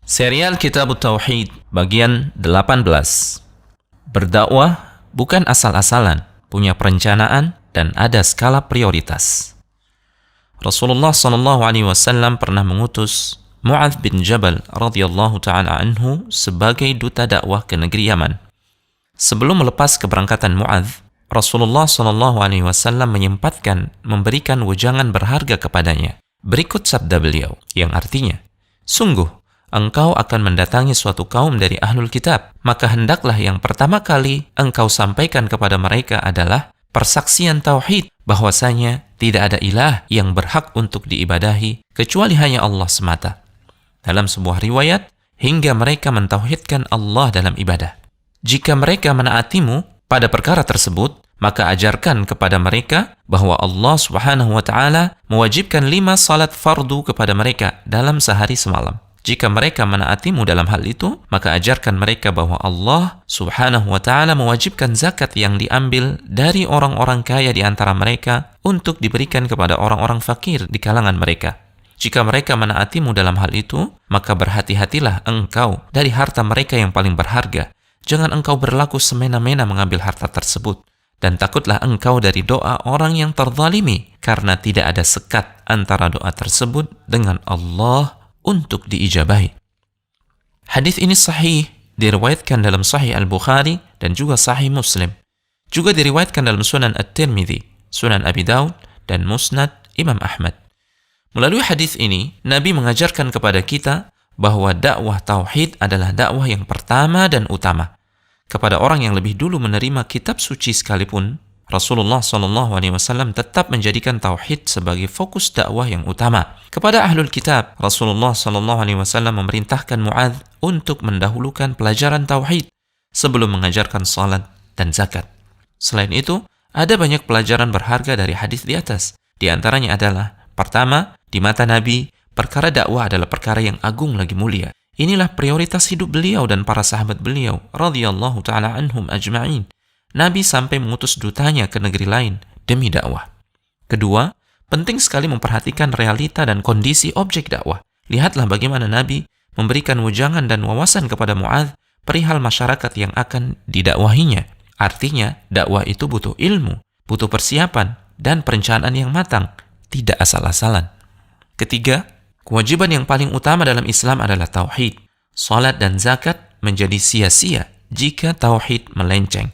Serial Kitab Tauhid bagian 18. Berdakwah bukan asal-asalan, punya perencanaan dan ada skala prioritas. Rasulullah SAW pernah mengutus Mu'adz bin Jabal radhiyallahu ta'ala anhu sebagai duta dakwah ke negeri Yaman. Sebelum melepas keberangkatan Mu'adz, Rasulullah SAW menyempatkan memberikan wejangan berharga kepadanya. Berikut sabda beliau, yang artinya, "Sungguh, engkau akan mendatangi suatu kaum dari ahlul kitab, maka hendaklah yang pertama kali engkau sampaikan kepada mereka adalah persaksian tauhid, bahwasanya tidak ada ilah yang berhak untuk diibadahi kecuali hanya Allah semata." Dalam sebuah riwayat, hingga mereka mentauhidkan Allah dalam ibadah. Jika mereka menaatimu pada perkara tersebut, maka ajarkan kepada mereka bahwa Allah Subhanahu wa Ta'ala mewajibkan 5 salat fardu kepada mereka dalam sehari semalam. Jika mereka menaatimu dalam hal itu, maka ajarkan mereka bahwa Allah Subhanahu wa Ta'ala mewajibkan zakat yang diambil dari orang-orang kaya di antara mereka untuk diberikan kepada orang-orang fakir di kalangan mereka. Jika mereka menaatimu dalam hal itu, maka berhati-hatilah engkau dari harta mereka yang paling berharga. Jangan engkau berlaku semena-mena mengambil harta tersebut. Dan takutlah engkau dari doa orang yang terzalimi, karena tidak ada sekat antara doa tersebut dengan Allah untuk diijabahi. Hadis ini sahih, diriwayatkan dalam Sahih Al-Bukhari dan juga Sahih Muslim. Juga diriwayatkan dalam Sunan At-Tirmidzi, Sunan Abi Daud, dan Musnad Imam Ahmad. Melalui hadis ini, Nabi mengajarkan kepada kita bahwa dakwah tauhid adalah dakwah yang pertama dan utama. Kepada orang yang lebih dulu menerima kitab suci sekalipun, Rasulullah SAW tetap menjadikan tauhid sebagai fokus dakwah yang utama. Kepada ahlul kitab, Rasulullah SAW memerintahkan Mu'adz untuk mendahulukan pelajaran tauhid sebelum mengajarkan salat dan zakat. Selain itu, ada banyak pelajaran berharga dari hadis di atas. Di antaranya adalah, pertama, di mata Nabi, perkara dakwah adalah perkara yang agung lagi mulia. Inilah prioritas hidup beliau dan para sahabat beliau, radhiyallahu ta'ala anhum ajma'in. Nabi sampai mengutus dutanya ke negeri lain demi dakwah. Kedua, penting sekali memperhatikan realita dan kondisi objek dakwah. Lihatlah bagaimana Nabi memberikan wejangan dan wawasan kepada Mu'adz perihal masyarakat yang akan didakwahinya. Artinya, dakwah itu butuh ilmu, butuh persiapan, dan perencanaan yang matang, tidak asal-asalan. Ketiga, kewajiban yang paling utama dalam Islam adalah tauhid. Salat dan zakat menjadi sia-sia jika tauhid melenceng.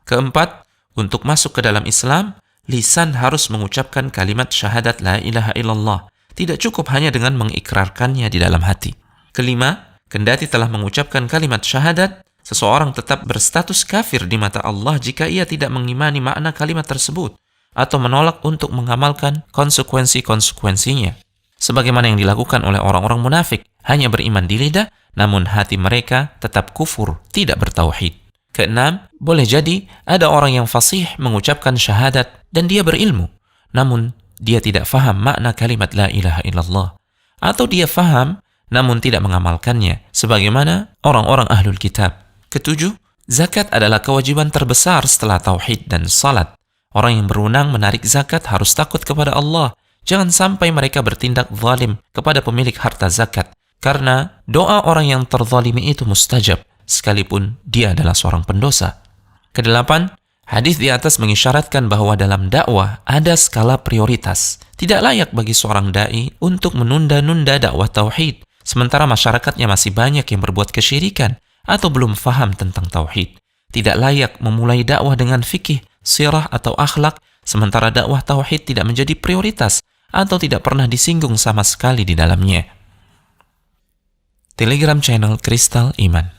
Keempat, untuk masuk ke dalam Islam, lisan harus mengucapkan kalimat syahadat la ilaha illallah. Tidak cukup hanya dengan mengikrarkannya di dalam hati. Kelima, kendati telah mengucapkan kalimat syahadat, seseorang tetap berstatus kafir di mata Allah jika ia tidak mengimani makna kalimat tersebut atau menolak untuk mengamalkan konsekuensi-konsekuensinya. Sebagaimana yang dilakukan oleh orang-orang munafik, hanya beriman di lidah, namun hati mereka tetap kufur, tidak bertauhid. Keenam, boleh jadi ada orang yang fasih mengucapkan syahadat dan dia berilmu, namun dia tidak faham makna kalimat la ilaha illallah. Atau dia faham, namun tidak mengamalkannya, sebagaimana orang-orang ahlul kitab. Ketujuh, zakat adalah kewajiban terbesar setelah tauhid dan salat. Orang yang berwenang menarik zakat harus takut kepada Allah. Jangan sampai mereka bertindak zalim kepada pemilik harta zakat, karena doa orang yang terzalimi itu mustajab, sekalipun dia adalah seorang pendosa. Kedelapan, hadis di atas mengisyaratkan bahwa dalam dakwah ada skala prioritas. Tidak layak bagi seorang dai untuk menunda-nunda dakwah tauhid, sementara masyarakatnya masih banyak yang berbuat kesyirikan atau belum faham tentang tauhid. Tidak layak memulai dakwah dengan fikih, sirah atau akhlak, sementara dakwah tauhid tidak menjadi prioritas atau tidak pernah disinggung sama sekali di dalamnya. Telegram channel Kristal Iman.